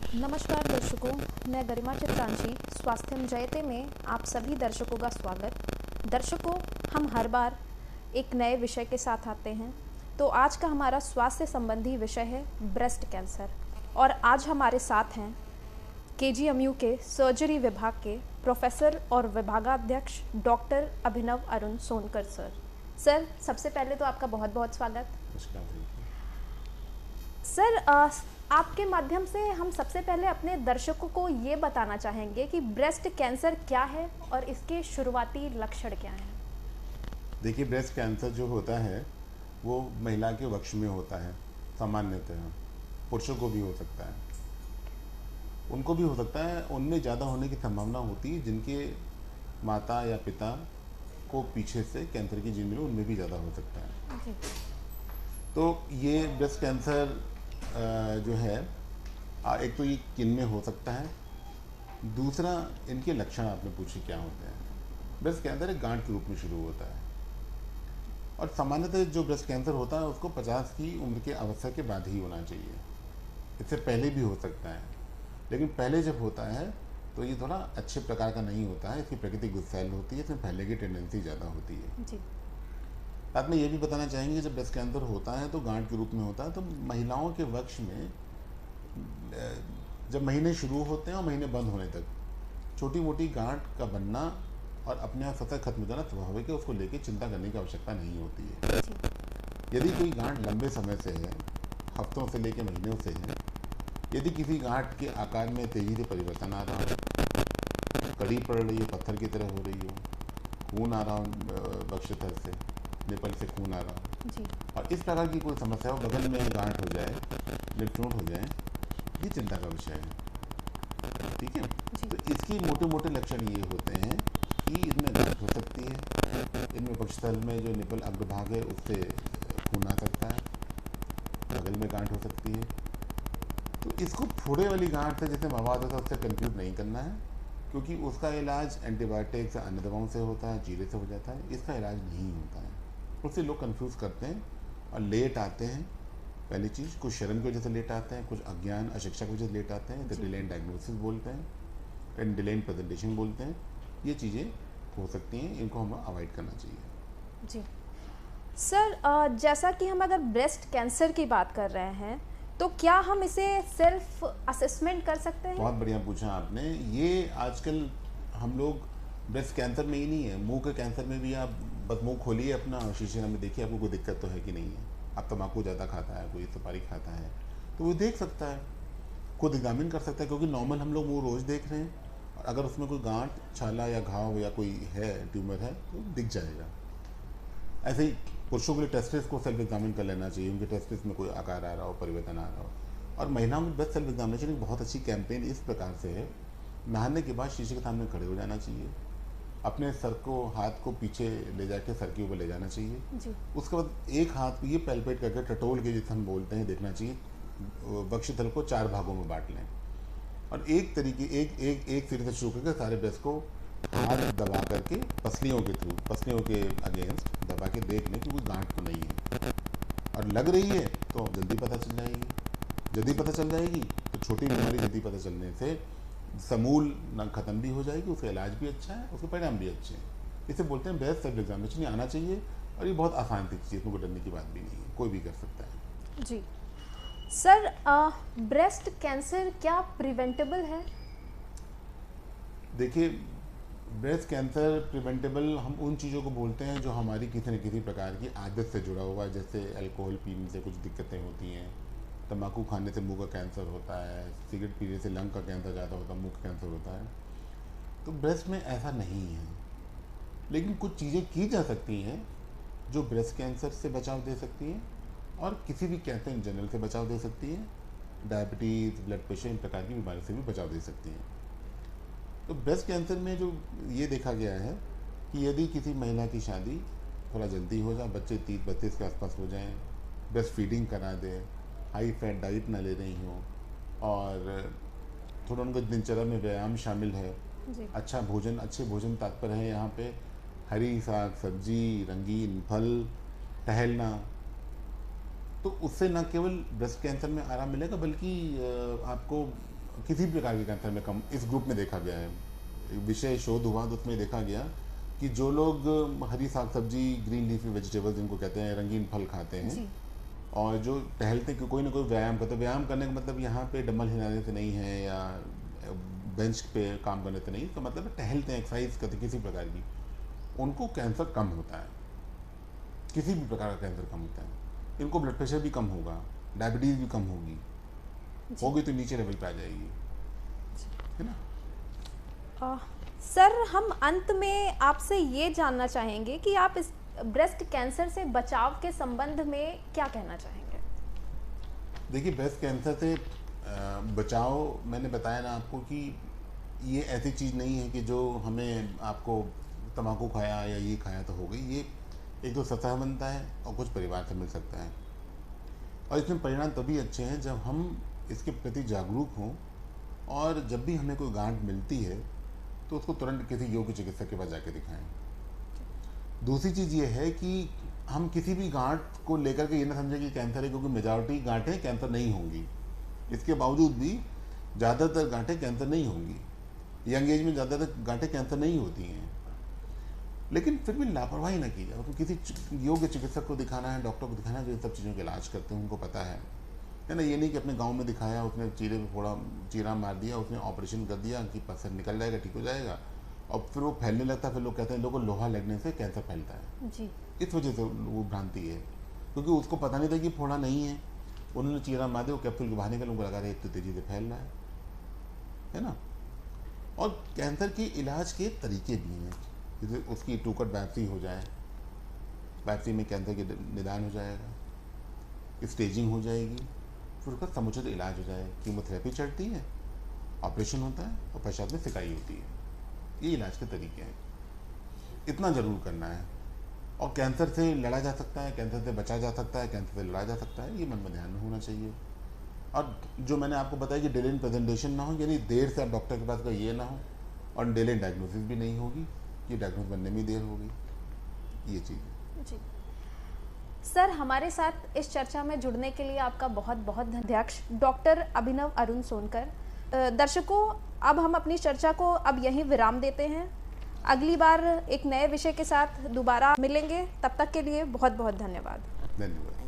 नमस्कार दर्शकों, मैं गरिमा चित्रांशी स्वास्थ्यम जयते में आप सभी दर्शकों का स्वागत। दर्शकों, हम हर बार एक नए विषय के साथ आते हैं। तो आज का हमारा स्वास्थ्य संबंधी विषय है ब्रेस्ट कैंसर। और आज हमारे साथ हैं केजीएमयू के सर्जरी विभाग के प्रोफेसर और विभागाध्यक्ष डॉक्टर अभिनव अरुण सोनकर सर। सर, सबसे पहले तो आपका बहुत बहुत स्वागत। सर, आपके माध्यम से हम सबसे पहले अपने दर्शकों को ये बताना चाहेंगे कि ब्रेस्ट कैंसर क्या है और इसके शुरुआती लक्षण क्या हैं। देखिए, ब्रेस्ट कैंसर जो होता है वो महिला के वक्ष में होता है सामान्यतः। पुरुषों को भी हो सकता है, उनको भी हो सकता है। उनमें ज़्यादा होने की संभावना होती है जिनके माता या पिता को पीछे से कैंसर की जीन मिली, उनमें भी ज़्यादा हो सकता है। जी। तो ये ब्रेस्ट कैंसर जो है, एक तो ये किन में हो सकता है, दूसरा इनके लक्षण आपने पूछे क्या होते हैं। ब्रेस्ट कैंसर एक गांठ के रूप में शुरू होता है और सामान्यतः जो ब्रेस्ट कैंसर होता है उसको 50 की उम्र के अवस्था के बाद ही होना चाहिए। इससे पहले भी हो सकता है, लेकिन पहले जब होता है तो ये थोड़ा अच्छे प्रकार का नहीं होता है। इसकी प्रकृति गुस्सैल होती है, इसमें फैलने की टेंडेंसी ज़्यादा होती है। जी। साथ में ये भी बताना चाहेंगे, जब ब्रेस्ट कैंसर होता है तो गांठ के रूप में होता है, तो महिलाओं के वक्ष में जब महीने शुरू होते हैं और महीने बंद होने तक छोटी मोटी गांठ का बनना और अपने आप सतह खत्म हो जाना स्वाभाविक है। उसको लेके चिंता करने की आवश्यकता नहीं होती है। यदि कोई गांठ लंबे समय से है, हफ्तों से लेकर महीनों से है, यदि किसी गांठ के आकार में तेजी से परिवर्तन आ रहा हो, कड़ी पड़ रही है, पत्थर की तरह हो रही हो, खून आ रहा हो वक्षस्थल से, निपल से खून आ रहा हो, जी। और इस प्रकार की कोई समस्या हो, बगल में गांठ हो जाए, लिम्फ नोड हो जाए, ये चिंता का विषय है। ठीक है। तो इसकी मोटे मोटे लक्षण ये होते हैं कि इनमें गांठ हो सकती है, इनमें वक्षस्थल में जो निपल अग्रभाग है उससे खून आ सकता है, बगल में गांठ हो सकती है। तो इसको फोड़े वाली गांठ से जैसे मवाद होता है उससे कंफ्यूज नहीं करना है, क्योंकि उसका इलाज एंटीबायोटिक्स या अन्य दवाओं से होता है, चीरे से हो जाता है। इसका इलाज नहीं होता है, उससे लोग कंफ्यूज करते हैं और लेट आते हैं। पहली चीज़, कुछ शर्म की वजह से लेट आते हैं, कुछ अज्ञान अशिक्षा की वजह से लेट आते हैं, तो डिलेड डायग्नोसिस बोलते हैं, एंड डिलेड प्रेजेंटेशन बोलते हैं। ये चीज़ें हो सकती हैं, इनको हमें अवॉइड करना चाहिए। जी सर, जैसा कि हम अगर ब्रेस्ट कैंसर की बात कर रहे हैं तो क्या हम इसे सेल्फ असेसमेंट कर सकते हैं? बहुत बढ़िया पूछा आपने। ये आजकल हम लोग ब्रेस्ट कैंसर में ही नहीं है, मुंह के कैंसर में भी आप बस मुंह खोलिए अपना, शीशे में देखिए आपको कोई दिक्कत तो है कि नहीं है। आप तम्बाकू ज़्यादा खाता है, कोई सुपारी खाता है, तो वो देख सकता है, खुद एग्जामिन कर सकता है, क्योंकि नॉर्मल हम लोग मुंह रोज़ देख रहे हैं, और अगर उसमें कोई गांठ, छाला या घाव या कोई है, ट्यूमर है, तो दिख जाएगा। ऐसे ही पुरुषों के लिए टेस्टिस को सेल्फ एग्जामिन कर लेना चाहिए, उनके टेस्टिस में कोई आकार आ रहा हो, परिवर्तन आ रहा हो। और महिलाओं में ब्रेस्ट सेल्फ एग्जामिनेशन एक बहुत अच्छी कैंपेन इस प्रकार से है, नहाने के बाद शीशे के सामने खड़े हो जाना चाहिए, अपने सर को, हाथ को पीछे ले जाके सर के ऊपर ले जाना चाहिए। जी। उसके बाद एक हाथ को ये पैल्पेट करके, टटोल के जिसे हम बोलते हैं, देखना चाहिए। वक्षस्थल को 4 भागों में बांट लें और एक तरीके एक सिरे से शुरू करके सारे ब्रेस्ट को हाथ दबा करके पसलियों के थ्रू, पसलियों के अगेंस्ट दबा के देख लें कि कोई गांठ तो नहीं है, और लग रही है तो जल्दी पता चल जाएगी। जल्दी पता चल जाएगी तो छोटी बीमारी जल्दी पता चलने से समूल न खत्म भी हो जाएगी, उसका इलाज भी अच्छा है, उसके परिणाम भी अच्छे हैं। इसे बोलते हैं ब्रेस्ट सेल्फ एग्जामिनेशन। ये आना चाहिए और ये बहुत आसान सी चीज़ है, इसमें कोई डरने की बात भी नहीं है, कोई भी कर सकता है। जी सर, ब्रेस्ट कैंसर क्या प्रिवेंटेबल है? देखिए, ब्रेस्ट कैंसर प्रिवेंटेबल हम उन चीज़ों को बोलते हैं जो हमारी किसी न किसी प्रकार की आदत से जुड़ा हुआ है। जैसे अल्कोहल पीने से कुछ दिक्कतें होती हैं, तंबाकू खाने से मुंह का कैंसर होता है, सिगरेट पीने से लंग का कैंसर ज़्यादा होता है, मुंह का कैंसर होता है। तो ब्रेस्ट में ऐसा नहीं है, लेकिन कुछ चीज़ें की जा सकती हैं जो ब्रेस्ट कैंसर से बचाव दे सकती हैं और किसी भी कैंसर इन जनरल से बचाव दे सकती हैं। डायबिटीज़, ब्लड प्रेशर, इन प्रकार की बीमारी से भी बचाव दे सकती हैं। तो ब्रेस्ट कैंसर में जो ये देखा गया है कि यदि किसी महिला की शादी थोड़ा जल्दी हो जाए, बच्चे 30-32 के आसपास हो जाएं, ब्रेस्ट फीडिंग करा दें, हाई फैट डाइट ना ले रही हों, और थोड़ा उनको दिनचर्या में व्यायाम शामिल है, जी। अच्छा भोजन, अच्छे भोजन तात्पर्य है यहाँ पे हरी साग सब्जी, रंगीन फल, टहलना, तो उससे न केवल ब्रेस्ट कैंसर में आराम मिलेगा, बल्कि आपको किसी भी प्रकार के कैंसर में कम इस ग्रुप में देखा गया है। एक विषय शोध हुआ तो उसमें देखा गया कि जो लोग हरी साग सब्जी, ग्रीन लीफी वेजिटेबल्स जिनको कहते हैं, रंगीन फल खाते हैं, जी। और जो टहलते कि कोई ना कोई व्यायाम करते, व्यायाम करने का मतलब यहाँ पे डंबल हिलाने से नहीं है या बेंच पे काम करने से नहीं, तो मतलब टहलते हैं, एक्सरसाइज करते किसी प्रकार की, उनको कैंसर कम होता है, किसी भी प्रकार का कैंसर कम होता है। इनको ब्लड प्रेशर भी कम होगा, डायबिटीज़ भी कम होगी, होगी तो नीचे लेवल पे आ जाएगी, है ना। सर, हम अंत में आपसे ये जानना चाहेंगे कि आप इस ब्रेस्ट कैंसर से बचाव के संबंध में क्या कहना चाहेंगे? देखिए, ब्रेस्ट कैंसर से बचाव, मैंने बताया ना आपको कि ये ऐसी चीज़ नहीं है कि जो हमें आपको तम्बाकू खाया या ये खाया तो हो गई। ये एक तो सतह बनता है और कुछ परिवार से मिल सकता है, और इसमें परिणाम तभी अच्छे हैं जब हम इसके प्रति जागरूक हों, और जब भी हमें कोई गांठ मिलती है तो उसको तुरंत किसी योग्य चिकित्सक के पास जाके दिखाएं। दूसरी चीज़ ये है कि हम किसी भी गांठ को लेकर के ये ना समझें कि कैंसर है, क्योंकि मेजॉरिटी गांठें कैंसर नहीं होंगी। इसके बावजूद भी ज़्यादातर गांठें कैंसर नहीं होंगी, यंग एज में ज़्यादातर गांठें कैंसर नहीं होती हैं, लेकिन फिर भी लापरवाही ना की जाए। तो किसी योग्य चिकित्सक को दिखाना है, डॉक्टर को दिखाना है जो इन सब चीज़ों का इलाज करते हैं, उनको पता है ना। ये नहीं कि अपने गांव में दिखाया, उसने चीरे पे फोड़ा, चीरा मार दिया, उसने ऑपरेशन कर दिया कि पत्थर निकल जाएगा, ठीक हो जाएगा, और फिर वो फैलने लगता है। फिर लोग कहते हैं लोगों को लोहा लगने से कैंसर फैलता है। जी। इस वजह से वो भ्रांति है, क्योंकि उसको पता नहीं था कि फोड़ा नहीं है, उन्होंने चीरा मार दिया, वो कैप्सूल के बाहर निकल, उनको लगा रहा है एक तो तेजी से फैल रहा है ना। और कैंसर के इलाज के तरीके भी हैं, जैसे उसकी टूकट बायोप्सी हो जाए, बायोप्सी में कैंसर के निदान हो जाएगा, स्टेजिंग हो जाएगी, फिर उसका समुचित इलाज हो जाए। कीमोथेरेपी चढ़ती है, ऑपरेशन होता है, और पश्चात में सिकाई होती है। ये इलाज के तरीके हैं, इतना ज़रूर करना है। और कैंसर से लड़ा जा सकता है, कैंसर से बचा जा सकता है, कैंसर से लड़ा जा सकता है, ये मन में ध्यान में होना चाहिए। और जो मैंने आपको बताया कि डिले इन प्रेजेंटेशन ना हो, यानी देर से आप डॉक्टर के पास गए ये ना हो, और डिले इन डायग्नोसिस भी नहीं होगी कि डायग्नोस बनने में देर होगी, ये चीज़। जी सर, हमारे साथ इस चर्चा में जुड़ने के लिए आपका बहुत बहुत धन्यवाद, डॉक्टर अभिनव अरुण सोनकर। दर्शकों, अब हम अपनी चर्चा को अब यहीं विराम देते हैं। अगली बार एक नए विषय के साथ दोबारा मिलेंगे, तब तक के लिए बहुत बहुत धन्यवाद। धन्यवाद।